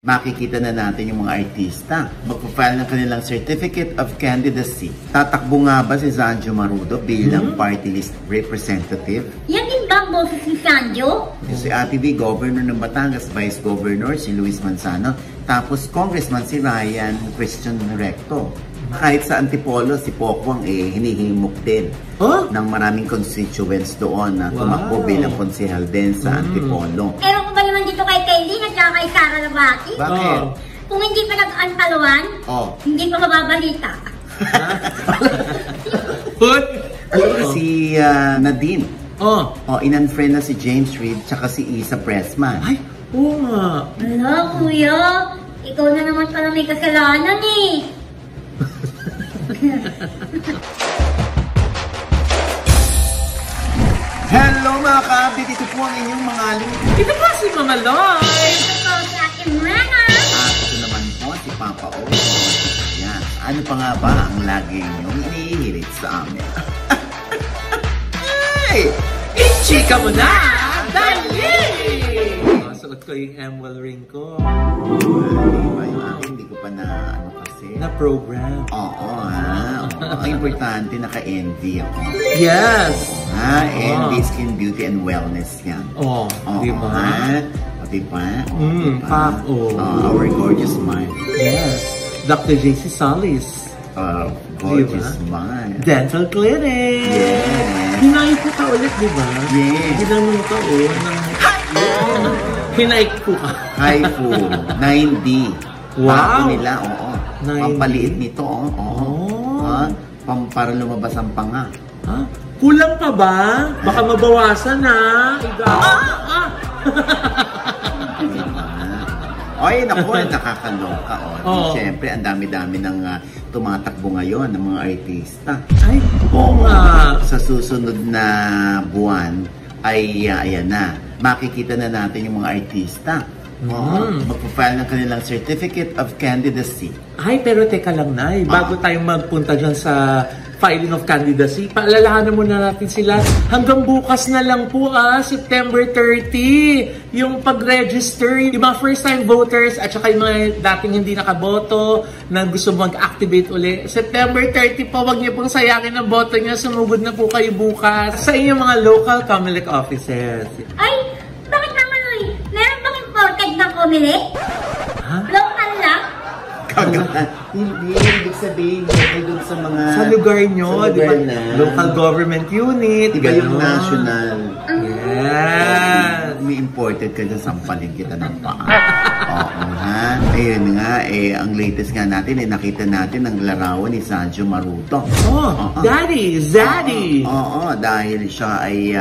Makikita na natin yung mga artista. Magpa-file ng kanilang Certificate of Candidacy. Tatakbo nga ba si Zanjo Marudo bilang party list representative? Yan din ba ang boses ni Sanjo? Si Ate V, Governor ng Batangas, Vice Governor si Luis Manzano, tapos Congressman si Ryan Christian Recto. Kahit sa Antipolo, si Pokwang hinihimok din ng maraming constituents doon na tumakbo bilang konsehal din sa Antipolo. Ewan ko ba naman dito kay Kaylin at kay Sara Labati? Bakit? Kung hindi pa nag-antaluan, hindi pa mababalita. Si Nadine. In-unfriend na si James Reid tsaka si Isa Pressman. Ay, oo nga. Hala, kuya. Ikaw na naman pala may kasalanan eh. Hello mga ka-update! Ito po ang inyong mga Ito po si Mga Loy! Ito po si Ate Mena. At ito naman po si Papa O. Yan. Ano pa nga ba ang lagi inyong inihirit sa amin? Hey! Ichika mo na! Dali! Suot ko yung emerald ring ko. Diba yung akin? Hindi ko pa na kasi. Na-program. Oo Ang importante naka-NV ako. Yes! NV Skin Beauty and Wellness yan. Diba? Diba? Our gorgeous mind. Yes. Dr. JC Solis. Gorgeous mind. Dental Clinic. Yes. Hinaik ko ka ulit, diba? Yes. Ginanong ka Hinaik ko ka. Haifu. 9D. Wow. Bago nila, 9D. Pampaliit nito, para lumabas ang panga. Kulang pa ba? Baka mabawasan na. Ay, naku, nakakaloka. Siyempre, ang dami-dami ng tumatakbo ngayon ng mga artista. Ay, oo nga. Sa susunod na buwan, ay ayan na. Makikita na natin yung mga artista. Magpa-file ng kanilang Certificate of Candidacy. Ay, pero teka lang, Nay. Bago tayo magpunta dyan sa filing of candidacy, paalalahanan muna natin sila. Hanggang bukas na lang po, September 30, yung pag-register, yung mga first-time voters at saka yung mga dating hindi nakaboto na gusto mag-activate uli. September 30 po, wag niyo pong sayangin ang boto niya. Sumugod na po kayo bukas sa inyong mga local COMELEC offices. Ay, bakit naman meron bang imported na COMELEC? Local lang? Hindi, ibig sabihin, doon sa mga... Sa lugar nyo, di ba? Local government unit. Diba yung national? Yes. May imported ka dyan, sampalin kita ng paa. Ayun nga, ang latest nga natin, nakita natin ang larawan ni Zanjo Marudo. Daddy, Zaddy! Dahil siya ay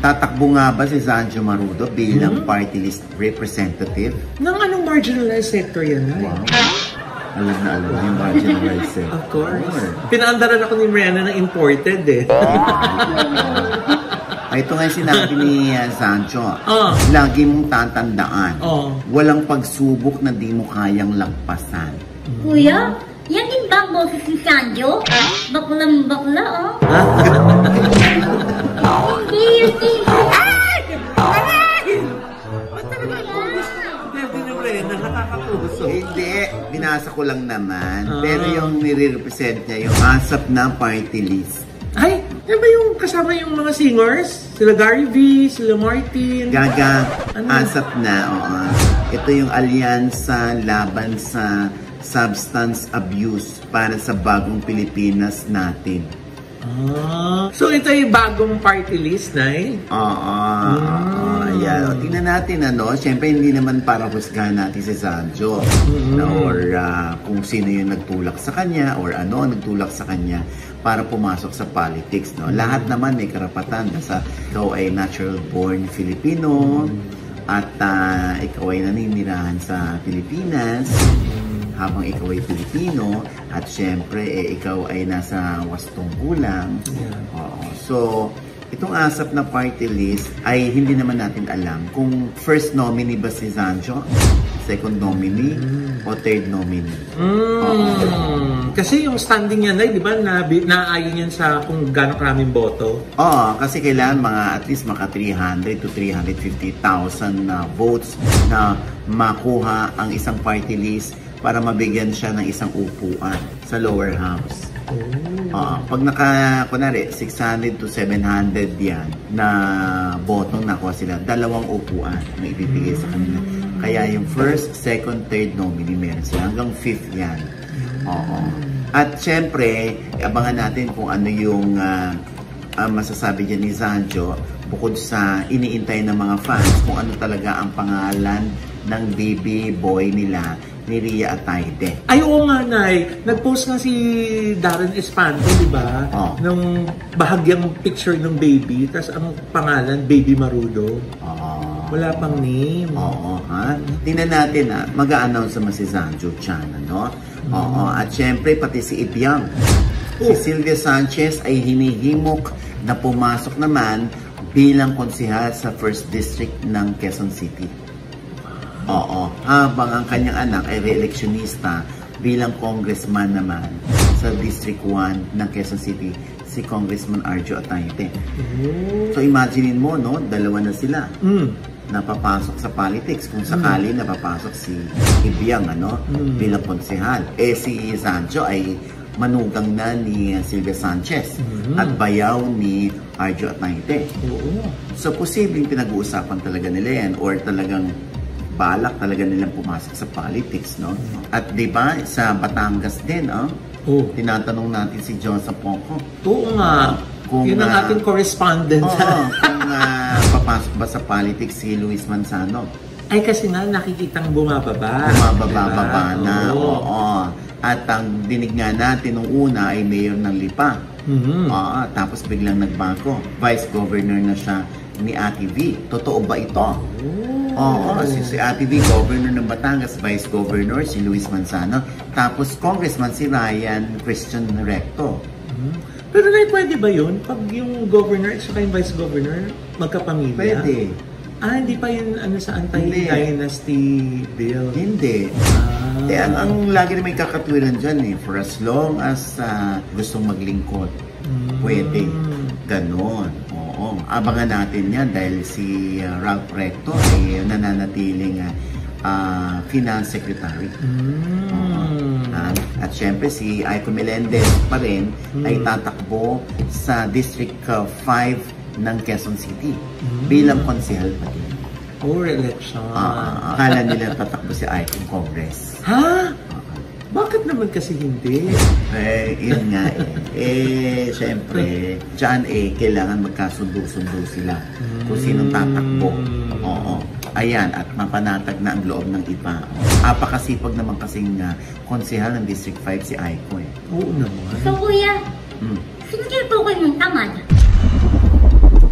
tatakbo nga ba si Zanjo Marudo bilang party list representative? Nang anong marginalized sector yan? Wow. Alam na yung marginalized sector. Of course. Pinaandaran ako ni Mariana na imported Ito nga yung sinabi ni Sancho. Lagi mong tatandaan. Walang pagsubok na di mo kayang lagpasan. Kuya, yan din ba ang boses ni Sanjo? Bakla, Hindi. Hindi, binasa ko lang naman. Pero yung nire-represent niya, yung ASAP na party list. Ay, yan ba yung kasama yung mga singers? Sila Gary V, sila Martin. Gaga, ASAP na, Ito yung alyansa laban sa substance abuse para sa bagong Pilipinas natin. So ito yung bagong party list, Nay? Ayan. Tingnan natin, Siyempre, hindi naman para husgahan natin si Zanjo. Or kung sino yung nagtulak sa kanya or ano ang nagtulak sa kanya para pumasok sa politics. Lahat naman may karapatan. Ikaw ay natural born Filipino at ikaw ay naninirahan sa Pilipinas habang ikaw ay Pilipino at syempre ikaw ay nasa wastong gulang. So, itong ASAP na party list ay hindi naman natin alam kung first nominee ba si Zanjo second nominee o third nominee. Kasi yung standing niya, Nay, di ba, naayon yan sa kung gano'ng karaming boto? Oo, kasi kailangan mga at least maka 300 to 350,000 na votes na makuha ang isang party list para mabigyan siya ng isang upuan sa lower house. Pag kunwari, 600 to 700 yan na botong nakuha sila, 2 upuan na ibibigay sa kanila. Kaya yung first, second, third nominee meron sila. Hanggang 5th yan. Oo. At syempre, abangan natin kung ano yung masasabi dyan ni Zanjo bukod sa iniintay ng mga fans kung ano talaga ang pangalan ng baby boy nila ni Rhea Atayde. Ay, oo nga, Nay. Nag-post nga si Darren Espanto, di ba? Nung bahagyang picture ng baby, tapos ang pangalan, Baby Marudo. Wala pang name. Oo, ha? Tingnan natin, mag-a-announce naman si Zanjo Chan, no? Oo, at syempre, pati si Ibiang. Si Sylvia Sanchez ay hinihimok na pumasok naman bilang konsehal sa 1st District ng Quezon City. Oo, habang ang kanyang anak ay re-electionista bilang congressman naman sa District 1 ng Quezon City, si Congressman Arjo Atayde. So imaginein mo, no, 2 na sila napapasok sa politics kung sakali napapasok si Ibiang, bilang konsehal. Si Zanjo ay manugang na ni Sylvia Sanchez at bayaw ni Arjo Atayde. So posibleng pinag-uusapan talaga nila yan or talagang balak talaga nilang pumasok sa politics, no? At di ba sa Batangas din, tinatanong natin si John Saponco. Oo nga. Yun ang ating correspondent. Kung papasok ba sa politics si Luis Manzano. Ay kasi nga nakikitang bumababa. Bumababa na. Oo. At ang dinig nga natin nung una ay mayor ng Lipa. Tapos biglang nagbago. Vice Governor na siya ni Ate V. Totoo ba ito? Si Ate V, Governor ng Batangas, Vice Governor, si Luis Manzano. Tapos Congressman si Ryan Christian Recto. Pero pwede ba yun? Pag yung Governor at saka yung Vice Governor, magkapamilya? Pwede. Hindi pa yun sa anti-dynasty bill? Hindi. Ang lagi na may kakatwiran dyan for as long as gustong maglingkod, pwede. Ganon. Oo. Abangan natin yan dahil si Ralph Recto ay nananatiling Finance Secretary. At syempre si Aiko Melendez pa rin ay tatakbo sa District 5 ng Quezon City bilang konsehal pa din. Re-election. Akala nila tatakbo si Aiko Congress. Ha? Bakit naman kasi hindi? Yun nga syempre, dyan kailangan magkasundo-sundo sila kung sinong tatakbo. Oo. Ayan, at mapanatag na ang loob ng iba. Apakasipag naman kasing konsehal ng District 5 si Aiko Oo naman. So kuya, sino tinutukoy mong tamad?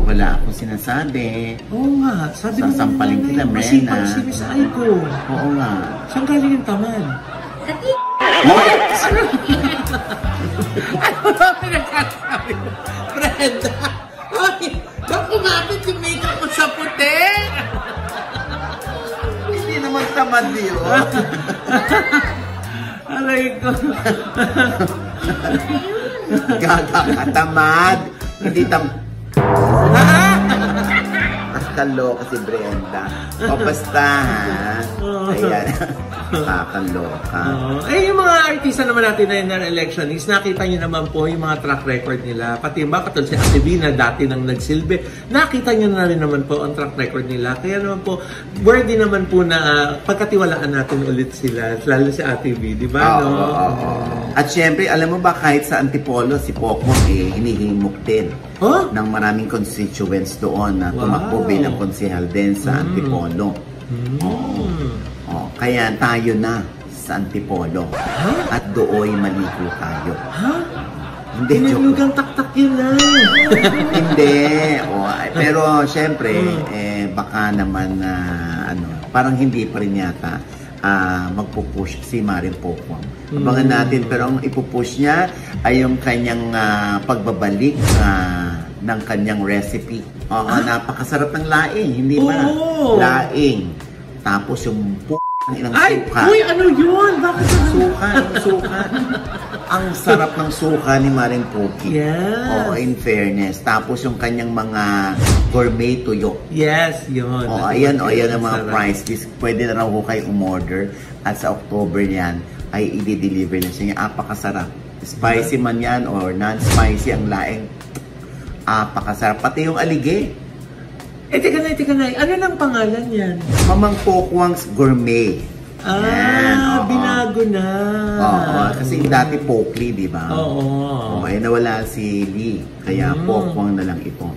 Wala akong sinasabi. Oo nga, sabi mo sasampalin kita, Mrena. Masipag sila sa Aiko. Oo nga. Saan galing yung tamad? Sa Ano ba pinagkasabi mo? Brenda! Ba't kumapit yung makeup mo sa puti? Hindi naman tamad yun. Aray ko. Gaga ka, tamad. Hindi Kaloka si Brenda. O basta, ayan. Kaloka. Yung mga artista naman natin na election is nakita nyo naman po yung mga track record nila. Pati yung katulad si Ate V na dati nang nagsilbi. Nakita nyo na rin naman po ang track record nila. Kaya naman po, worthy naman po na pagkatiwalaan natin ulit sila. Lalo si Ate V, di ba? At syempre, alam mo ba kahit sa Antipolo, si Pokmon hinihimok din ng maraming constituents doon na tumakbo bilang konsehal din sa Antipolo. Kaya tayo na sa Antipolo. At dooy maligo tayo. Hindi, Tinaglugang taktak yun na. Hindi. Pero syempre, baka naman parang hindi pa rin yata magpupush si Marin Pokmon. Abangan natin, pero ang ipupush niya ay yung kanyang pagbabalik ng kanyang recipe. Napakasarap ng laing, hindi ba? Laing. Tapos yung Ilang Ay! suka. Uy, ano yun? Bakit Suka. Ang sarap ng suka ni Maring Poki. Yes. Oo, in fairness. Tapos yung kanyang mga gourmet tuyo. Yes, yun. Oo, ayan ang mga Sarap. price list. Pwede na raw ho kayo umorder. At sa October yan, ay i-deliver na siya. Apakasarap. Spicy man yan or non-spicy ang laing. Apakasarap. Pati yung alige. Teka na. Ano lang pangalan yan? Mamang Pokwang's Gourmet. Yan, oo. Binago na. Oo, kasi dati Pokli, di ba? Oo. Nawala si Lee. Kaya Pokwang na lang ito.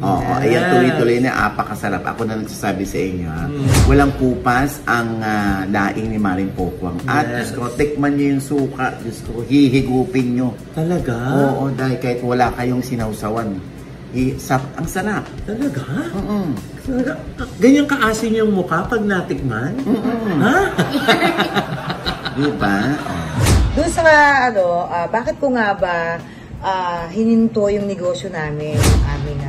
Oo, Yes. ayan, tuloy-tuloy na, apakasarap. Ako na nagsasabi sa inyo, ha? Walang kupas ang laing ni Maring Pokwang. At, Yes. Diyos ko, tikman nyo yung suka. Diyos ko, hihigupin nyo. Talaga? Oo, dahil kahit wala kayong sinawsawan. Ang sarap. Talaga? Talaga. Ganyan kaasin yung mukha pag natikman? Ha? Diba? Doon sa bakit ko nga ba hininto yung negosyo namin, aming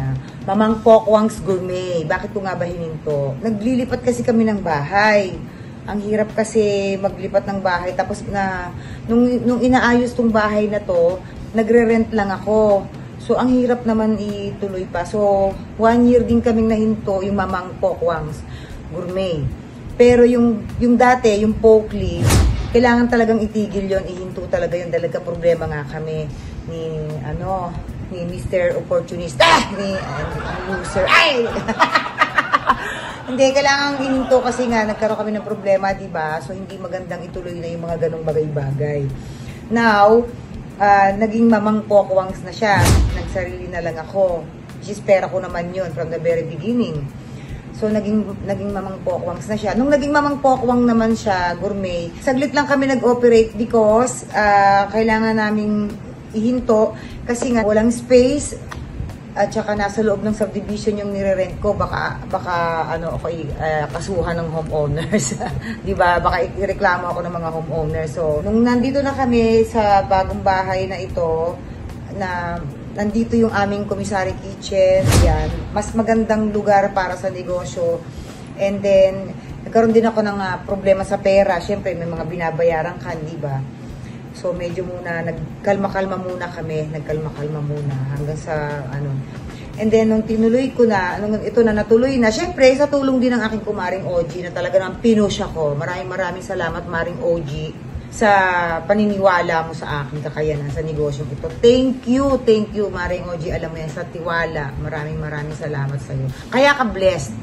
Mamang Pokwang's Gourmet. Bakit ko nga ba hininto? Naglilipat kasi kami ng bahay. Ang hirap kasi maglipat ng bahay. Tapos nung inaayos tong bahay na to, nagre-rent lang ako. So, ang hirap naman ituloy pa. So, 1 year din kaming nahinto yung Mamang Pokwang's Gourmet. Pero yung dati, yung Pokli, kailangan talagang itigil yon, ihinto talaga yun. Dahil problema nga kami ni Mr. Opportunista, ni loser. Ay! Hindi, kailangan ihinto kasi nga nagkaroon kami ng problema, diba? So, hindi magandang ituloy na yung mga ganong bagay-bagay. Now, naging Mamang Pokwang's na siya. Nagsarili na lang ako. Which is pera ko naman yun from the very beginning. So, naging Mamang Pokwang's na siya. Nung naging Mamang Pokwang naman siya, gourmet, saglit lang kami nag-operate because kailangan naming ihinto kasi nga walang space at saka nasa loob ng subdivision yung nire-rent ko, baka kasuhan ng homeowners. 'Di ba? Baka ireklamo ako ng mga homeowners. So, nung nandito na kami sa bagong bahay na ito, na nandito yung aming commissary kitchen, yan, mas magandang lugar para sa negosyo. And then, nagkaroon din ako ng problema sa pera. Siyempre, may mga binabayaran ka, 'di ba? So, medyo muna, nagkalma-kalma muna kami. Nagkalma-kalma muna hanggang sa, And then, nung tinuloy ko na, ito na natuloy na, syempre, sa tulong din ng aking kumaring OG na talaga nang pinush ako. Maraming salamat, Maring OG, sa paniniwala mo sa aking kakayanan sa negosyong ito. Thank you, Maring OG. Alam mo yan, sa tiwala. Maraming salamat sa iyo. Kaya ka blessed.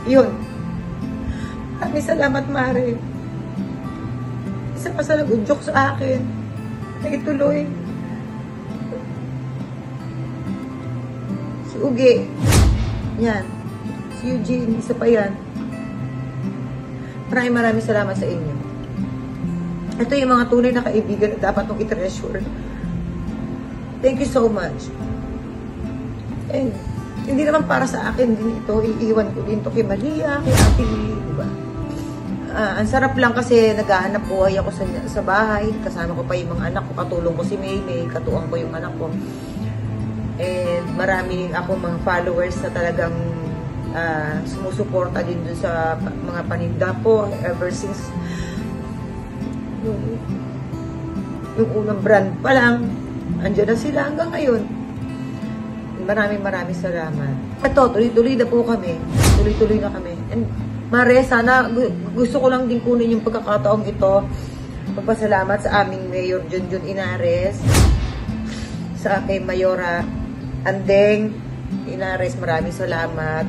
Yun. Maraming salamat, Mare. Isa pa sa nag-udyok sa akin. Naituloy. Si Uge. Yan. Si Eugene. Isa pa yan. Maraming salamat sa inyo. Ito yung mga tunay na kaibigan na dapat mong i-treasure. Thank you so much. And hindi naman para sa akin din ito, iiwan ko din ito kay Malia, kay Ate Lee, diba? Ang sarap lang kasi naghahanap buhay ako sa bahay, kasama ko pa yung mga anak ko, katulong ko si Maymay, katuwang ko yung anak ko. And marami ako mga followers na talagang sumusuporta din dun sa mga paninda po ever since yung unang brand pa lang, andyan na sila hanggang ngayon. Maraming salamat. Ito, tuloy-tuloy na po kami. Tuloy-tuloy na kami. And Mare, sana gusto ko lang din kunin yung pagkakataong ito. Magpasalamat sa aming Mayor Junjun Inares, sa kay Mayora Andeng Inares. Maraming salamat.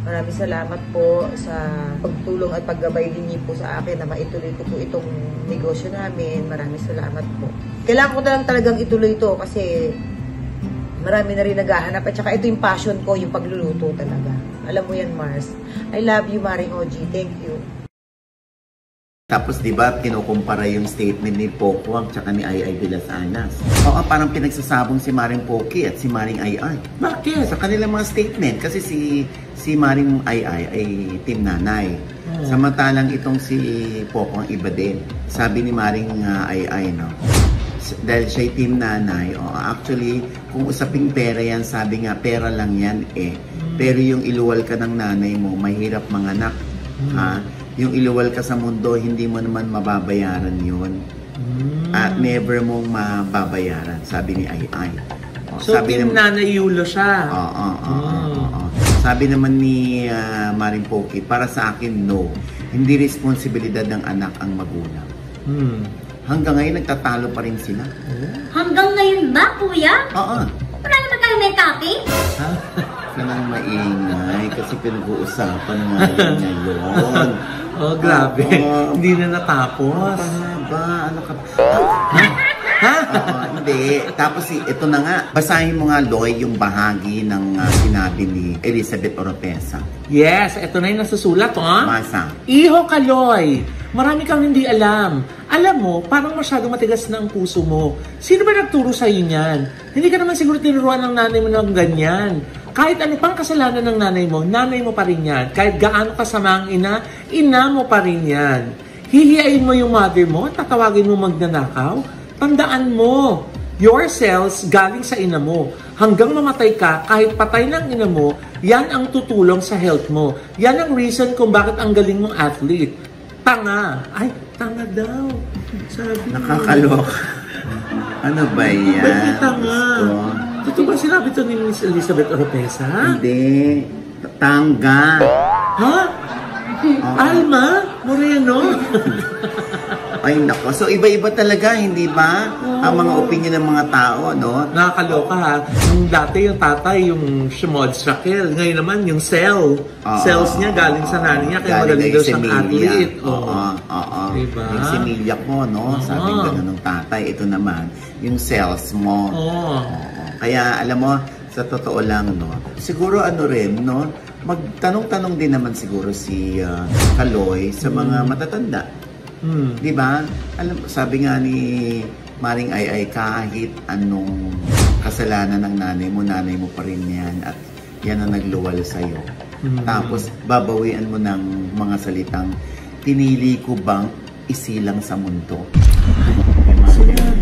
Maraming salamat po sa pagtulong at paggabay din niyo po sa akin na maituloy ko po itong negosyo namin. Maraming salamat po. Kailangan ko na lang talagang ituloy ito kasi marami na rin naghahanap. At saka ito yung passion ko, yung pagluluto talaga. Alam mo yan, Mars. I love you, Maring OG. Thank you. Tapos, di ba, kinukumpara yung statement ni Pokwang tsaka ni Ay de las Anas. Oo, parang pinagsasabong si Maring Poki at si Maring Ay. Bakit? Sa kanilang mga statement. Kasi si Maring Ay team nanay. Samantalang itong si Pokwang iba din. Sabi ni Maring Ay, no? dahil siya'y team nanay, actually, kung usaping pera yan, sabi nga, pera lang yan eh. Pero yung iluwal ka ng nanay mo, mahirap manganak. Ha? Yung iluwal ka sa mundo, hindi mo naman mababayaran yun. At never mong mababayaran, sabi ni Ai. So, sabi team nanay Yulo siya. Sabi naman ni Maring Poki, para sa akin, no. Hindi responsibilidad ng anak ang magulang. Hanggang ngayon, nagtatalo pa rin sila. Hanggang ngayon ba, kuya? Oo. Wala naman kayo may copy? Kanang maingay kasi pinag-uusapan nga yun ngayon. Oh, grabe. Hindi na natapos. Ba? Ano ka? Hindi. Tapos ito na nga. Basahin mo nga, Loy, yung bahagi ng sinabi ni Elizabeth Oropesa. Yes, ito na yung nasusulat, ha? Masa. Iho ka, Loy. Marami kang hindi alam. Alam mo, parang masyadong matigas na ang puso mo. Sino ba nagturo sa'yo niyan? Hindi ka naman siguro tinuruan ng nanay mo ng ganyan. Kahit ano pang kasalanan ng nanay mo pa rin yan. Kahit gaano kasama ang ina mo pa rin yan. Hihiyain mo yung mother mo, tatawagin mo magnanakaw. Tandaan mo, your cells galing sa ina mo. Hanggang mamatay ka, kahit patay ng ina mo, yan ang tutulong sa health mo. Yan ang reason kung bakit ang galing mong athlete. Tanga. Ay, tanga daw. Sabi Nakakaloka. Ano ba yan? Ba't tanga? Totoo ba sinabi ito ni Miss Elizabeth Oropesa? Hindi. Tangga. Ha? Alma Moreno? Ay, nako. So, iba-iba talaga, hindi ba? Ang mga opinion ng mga tao, no? Nakakaloka, ha? Yung dati yung tatay, yung Shimod Shaquille. Ngayon naman, yung cells niya galing sa nanay niya. Kaya magaling daw siyang athlete. Diba? Yung similya ko, no? Sabi gano'n ng tatay. Ito naman, yung cells mo. Kaya, alam mo, sa totoo lang, no? Siguro ano rin, no? Magtanong-tanong din naman siguro si Kaloy sa mga matatanda. Di ba? Alam, sabi nga ni Maring Ai, kahit anong kasalanan ng nanay mo pa rin yan at yan ang nagluwal sa'yo. Tapos babawian mo ng mga salitang, pinili ko bang isilang sa mundo?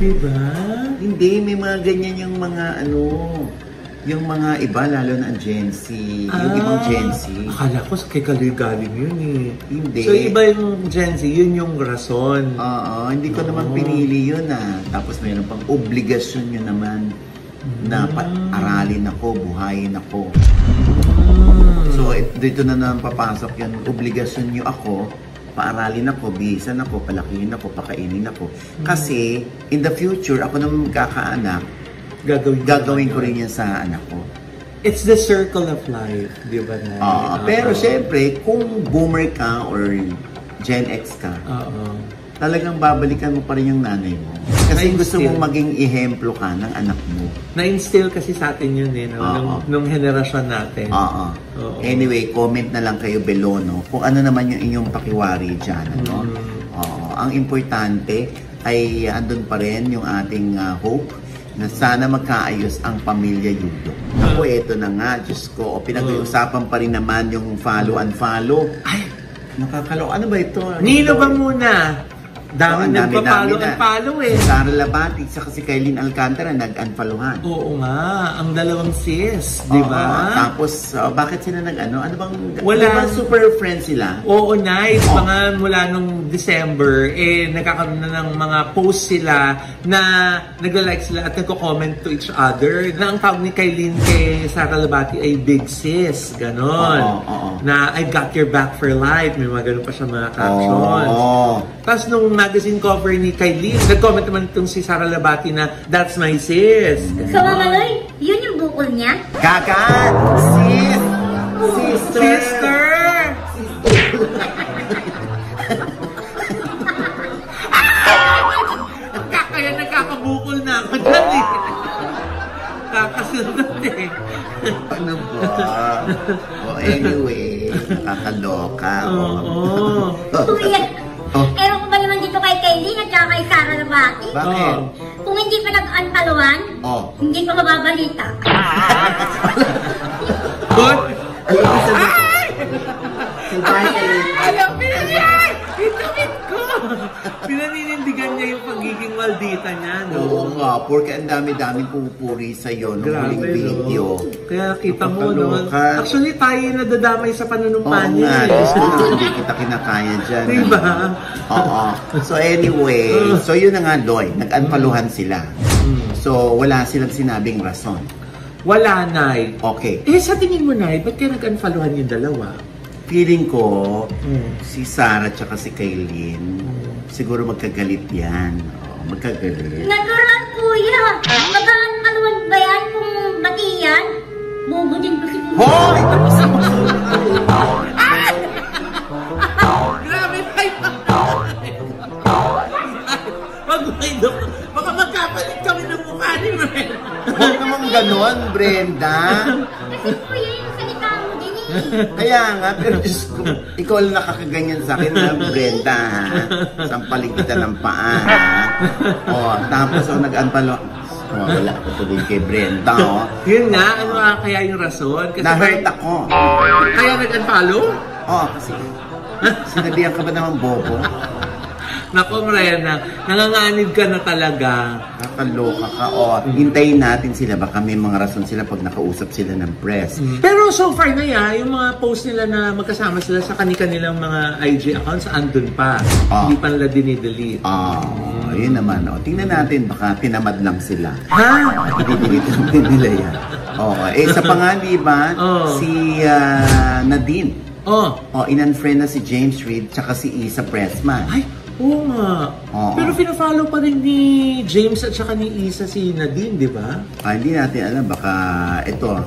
Diba? Hindi, may mga ganyan yung mga yung mga iba, lalo na ang Gen Z. Yung ibang Gen Z. Akala ko kay Kaloy galing yun eh. Hindi. So iba yung Gen Z, yun yung rason. Hindi ko naman pinili yun Tapos mayroon pang obligasyon yun naman na aralin ako, buhayin ako. So dito na naman papasok yun, obligasyon nyo ako, paaralin ako, bihisan ako, palakihin ako, pakainin ako. Kasi in the future, ako naman magkakaanak, gagawin ko rin yan sa anak ko. It's the circle of life, di ba na? Pero syempre, kung boomer ka or Gen X ka, talagang babalikan mo pa rin yung nanay mo. Kasi gusto mong maging ehemplo ka ng anak mo. Na-instill kasi sa atin yun nung henerasyon natin. Anyway, comment na lang kayo below, no? Kung ano naman yung inyong pakiwari dyan, no? Ang importante ay andun pa rin yung ating hope na sana magkaayos ang pamilya Yulo. Ako, eto na nga, Diyos ko, pinag-uusapan pa rin naman yung follow-unfollow. Ay, nakakalo. Ano ba ito? Nino ba muna? Dami nagpa-follow eh. Sara Labati, saka si Kailin Alcantara nag-unfollowan. Oo nga, ang dalawang sis, di ba? Tapos, bakit sila nag-ano? Ano bang, wala, super friends sila? Oo, nice. Mga mula nung December, nagkakaroon na ng mga posts sila na nagla-like sila at nagko-comment to each other. Na ang tawag ni Kailin kay Sara Labati ay big sis. Ganon. Na I got your back for life. May mga ganon pa siya mga captions. Tapos nung magazine cover ni Kailin, nag-comment naman itong si Sara Labati na, that's my sis. So, Mama Loy, yun yung bukol niya? Kakat! Sis! Sister! Kaya nagkakabukol na ako dyan eh. Kakasunod eh. Ano ba? Anyway, nakakaloka. Kuya, ewan ko ba naman dito kay Kailin at saka kay Sara Labati? Bakit? Kung hindi pa nag-unfollowan, hindi pa mababalita. Ayaw, pinaninindigan niya yung pagiging maldita niya, no? Oo nga, porque ang dami-daming pupuri sa'yo nung Grabe, huling video. no? Kaya kita mo, no? Nakakaloka. Actually, tayo yung nadadamay sa panunumpa Oo niya. nga, Diyos ko na, hindi kita kinakaya dyan. Diba? Oo. So anyway, so yun na nga, Loy, nag-unfollowan sila. So wala silang sinabing rason. Wala, Nay. Okay. Sa tingin mo, Nay, ba't kaya nag-unfollowan yung dalawa? Feeling ko, si Sarah tsaka si Kailin, siguro magkagalit yan. Oo, magkagalit. Natural, kuya. Magkakaluan ba yan kung bati yan? Bobo din ko si kuya. Hoy! Grabe, Nay! Wag mo kayo, baka magkapalit kami ng mukha ni Brenda. Huwag naman ganon, Brenda. Kasi kuya yung salita mo din eh. Kaya nga, pero Diyos ko, ikaw lang nakakaganyan sa akin na Brenda, ha? Sampaling kita ng paa, ha? O, tapos nag-unfollow. Oh, wala ako tuloy kay Brenda, oh. Yun nga, ano nga kaya yung rason? Kasi Na-hurt ako. Kaya nag-unfollow? Oh, kasi sinabihan ka ba naman bobo? Nako, Morena, nanganganib ka na talaga. Nakaloka ka, oh. Hintayin natin sila, baka may mga rason sila pag nakausap sila ng press. Pero so far na yung mga post nila na magkasama sila sa kanilang mga IG accounts, andun pa. Hindi pa nila dinidelete. Oh, yun naman, oh. Tingnan natin, baka tinamad lang sila. Ha? Dinidelete lang din nila yan. Okay, sa pa nga, di ba, si Nadine. Oh, in-unfriend na si James Reid tsaka si Isa Pressman. Ay, oo nga. Pero pinafollow pa rin ni James at saka ni Isa si Nadine, di ba? Hindi natin alam, baka ito,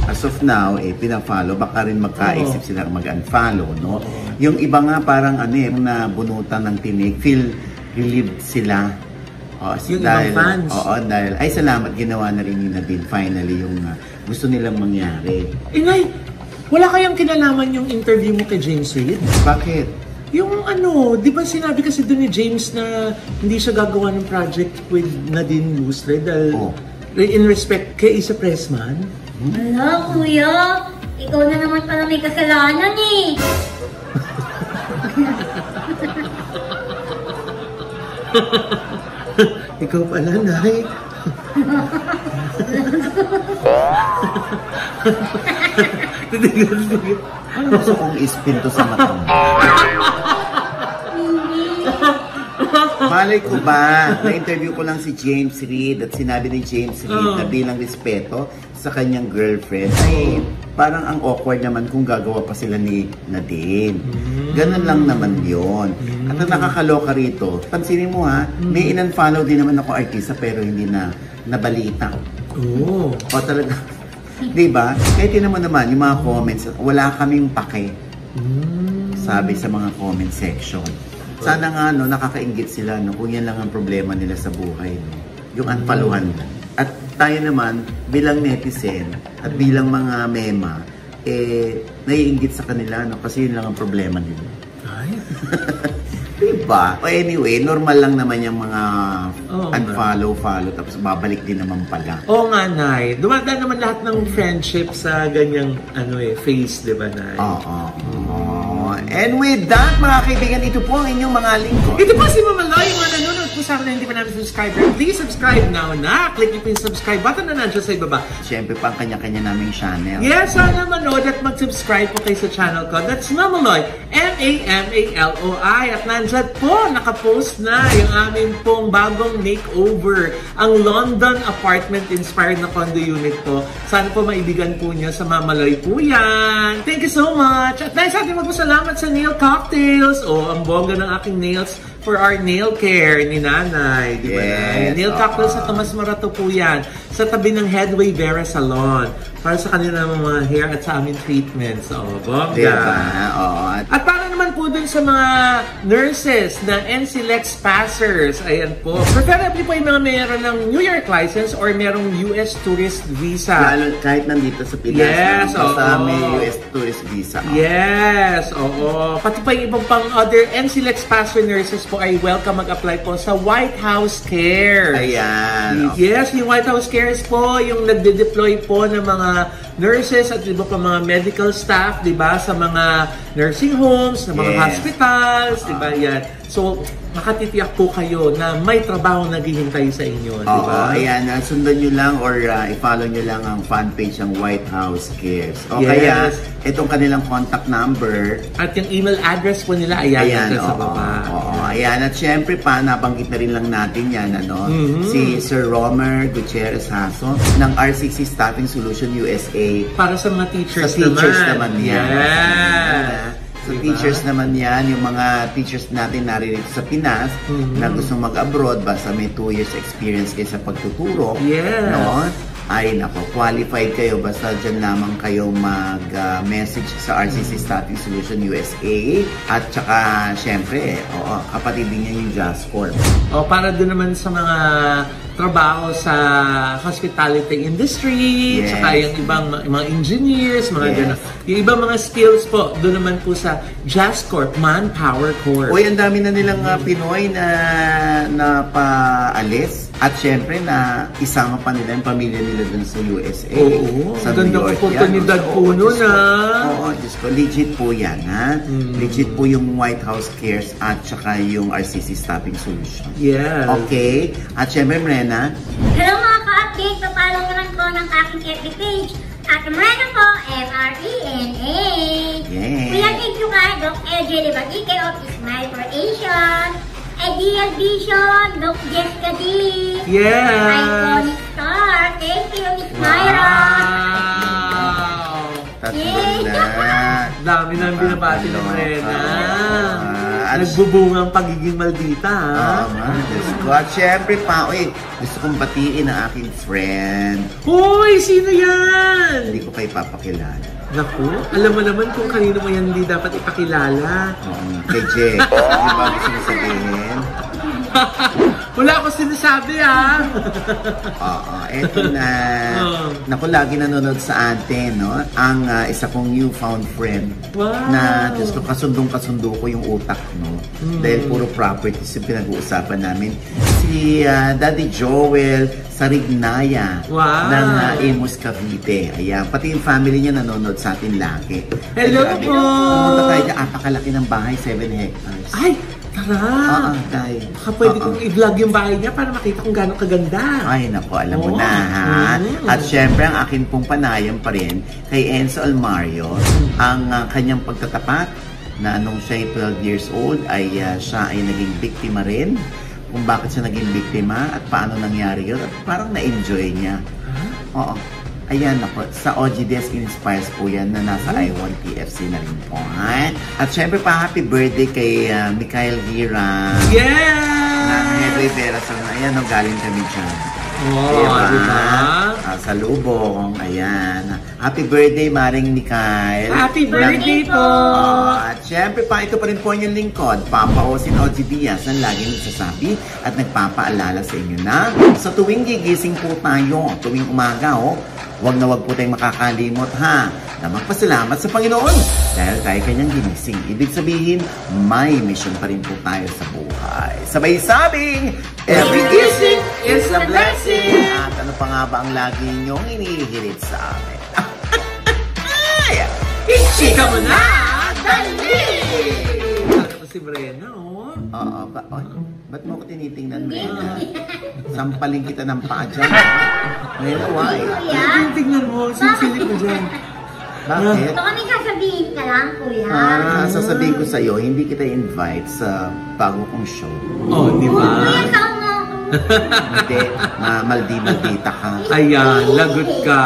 as of now, pinafollow, baka rin magkaisip sila mag-unfollow, no? Yung iba nga parang nabunutan ng tinig, feel relieved sila. Yung ibang fans. Oo, dahil, ay salamat, ginawa na rin ni Nadine finally yung gusto nilang mangyari. Inay, wala kayang kinalaman yung interview mo kay James Reid? Bakit? Yung di ba sinabi kasi doon ni James na hindi siya gagawa ng project with Nadine Lustre dahil in respect kay Isa Pressman? Hala, kuya. Ikaw na naman pala may kasalanan eh. Ikaw pala, Nay. Ano gusto kong ispin to sa mata mo? Malay ko ba, na-interview ko lang si James Reid at sinabi ni James Reid na bilang respeto sa kanyang girlfriend ay parang ang awkward naman kung gagawa pa sila ni Nadine. Ganun lang naman yon. At ang nakakaloka rito, pansinin mo ha, may in-unfollow din naman ako artista pero hindi na nabalita. O talaga, di ba? Kahit yun naman yung mga comments, wala kaming pake. Sabi sa mga comment section. Sana nga nakakainggit sila kung yan lang ang problema nila sa buhay. Yung unfollowan lang. At tayo naman, bilang netizen at bilang mga mema, naiinggit sa kanila kasi yun lang ang problema nila. Ay. Diba? Anyway, normal lang naman yung mga unfollow, tapos babalik din naman pala. Oo nga, Nay. Dumadaan naman lahat ng friendship sa ganyang face, di ba, Nay? Oo. And with that, mga kaibigan, ito po ang inyong mga lingkod. Ito po si Mama Loy, mga nanonood po sa akin na hindi pa namin subscriber. Please subscribe now na. Click niyo po yung subscribe button na nandiyan sa ibaba. Siyempre pa ang kanya-kanya naming channel. Yes, sana manood at mag-subscribe po kayo sa channel ko. That's Mama Loy, M-A-M-A-L-O-I. At nandyan po, nakapost na yung aming pong bagong makeover. Ang London apartment inspired na condo unit po. Sana po maibigan po niya sa Mama Loy po yan. Thank you so much. At dahil sa ating magpasalamat sa Nail Cocktails. Ang bongga ng aking nails for our nail care ni Nanay. Di ba? Yes, Nail Cocktails sa Tomas Morato po yan. Sa tabi ng Headway Vera Salon. Para sa kanila mga hair at sa aming treatments. Bongga. Diba? At para naman po dun sa mga nurses na NCLEX passers, ayan po. Preferably po yung mga meron ng New York license or merong US tourist visa. Lalo kahit nandito sa Pinas. Yes, basta may US tourist visa. Yes, pati pa yung ibang pang other NCLEX passer nurses po ay welcome mag-apply po sa White House Cares. Ayan. Yes, yung White House Cares po, yung nagde-deploy po ng mga nurses at iba pa mga medical staff, di ba, sa mga nursing homes, sa mga hospitals, diba yan? So, makatitiyak po kayo na may trabaho naghihintay sa inyo, Oo, diba? ayan, sundan nyo lang or i-follow nyo lang ang fan page ng White House Cares. O Yes. kaya, itong kanilang contact number. At yung email address po nila, ayan sa baba. Oo, ayan. At syempre pa, nabanggit na rin lang natin yan, ano, si Sir Romer Gutierrez Haso ng RCC Staffing Solution USA. Para sa mga teachers, Sa teachers naman yan. Yes. Sa Diba? teachers naman yan, yung mga teachers natin naririto sa Pinas na gustong mag-abroad, basta may 2 years experience kayo sa pagtuturo. Yes. No? Ay, nako, qualified kayo. Basta dyan lamang kayo mag-message sa RCC Staffing Solution USA. At saka, syempre, kapatid din yan yung JustCorp. O, para doon naman sa mga trabaho sa hospitality industry, Yes. saka yung ibang mga engineers, mga Yes. gano'n. Yung ibang mga skills po, doon naman po sa JustCorp, Manpower Corp. Uy, ang dami na nilang Pinoy na paalis. At syempre na isama pa nila yung pamilya nila dun sa USA. Oo, sa ang gandang New York oportunidad yan. po Oo, nun, Diyos ko. ah. Oo, Diyos ko. Legit po yan, ha? Legit po yung White House Cares at saka yung RCC Staffing Solution. Yes. Okay? At syempre, Mrena, Hello mga ka-update, papalo naman ko ng aking FB page. At Morena po, MRENA. Yes. Kuya thank you kay Doc LJ Libatike of Smile for Asian. Ideal Vision, Doc Jessica D. Yes. Iconic Star, thank you Miss Myra. Wow. tatlo na. Dami na ang binabati ng Morena. At Nagbubunga ang pagiging maldita, ha? Diyos ko. At syempre pa, gusto kong batiin ang aking friend. Hoy! Sino yan? Hindi ko kayo papakilala. Naku, alam mo naman kung kanino mo yan hindi dapat ipakilala. Kay Jack. Di ba gusto mo sabihin? Wala akong sinasabi, ha? Eto na. Naku, lagi nanonood sa atin, no? Ang isa kong newfound friend. Wow. Na, Diyos ko, kasundong-kasundo ko yung utak, no? Dahil puro properties yung pinag-uusapan namin. Si Daddy Joel Sarignaya. Wow. Ng Amos Cavite. Ayan, pati yung family niya nanonood sa atin lagi. Hello Ay, grabe. po! Pumunta tayo dyan, apakalaki ng bahay, 7 hectares. Ay, tara! Tayo. Baka pwede kong i-vlog yung bahay niya para makita kung gano'ng kaganda. Ay, naku, alam mo Oo. na, ha? At syempre, ang akin pong panayam pa rin kay Enzo Almario, ang kanyang pagtatapat na nung siya ay 12 years old, ay siya ay naging biktima rin. Kung bakit siya naging biktima at paano nangyari yun. At parang na-enjoy niya. Oo. Ayan ako, sa OG Desk Inspires po yan na nasa I1 TFC na rin po. Ha? At syempre pa, happy birthday kay Mikhail Gira. Yes! Na Nueva Vera. Ayan, galing kami dyan. Wow, diba? Sa Lubong. Ayan. Happy birthday, Maring Mikhail. Happy birthday po! At syempre pa, ito pa rin po yung lingkod. Papa Osin OG Diaz ang laging nagsasabi at nagpapaalala sa inyo na sa tuwing gigising po tayo, tuwing umaga, wag na wag po tayong makakalimot, ha, na magpasalamat sa Panginoon dahil tayo kanyang ginising. Ibig sabihin, may mission pa rin po tayo sa buhay. Sabay sabing, every gising is a blessing! At ano pa nga ba ang lagi ninyong inihirit sa amin? Ichika mo na! Dali! Ano si Brena, Ba't mo ko tinitingnan, Brena? Sampaling kita ng paa dyan. Brena, why? Tingnan mo, sinisilip mo dyan. Bakit? Ito kami sasabihin ka lang, kuya. Sasabihin ko sa'yo, hindi kita invite sa bago kong show. Oh, di ba? Kuya, saan mo? Hindi, maldi-maldita ka. Ayan, lagot ka.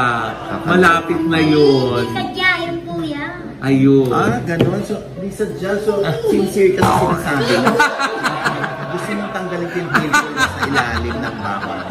Malapit na yun. Sadya yun, kuya. Ayun. Ganun. So, di sadya. So, sincere ka sa sinasabi mo. Gusto mong tanggalin yung pinto sa ilalim ng bawang.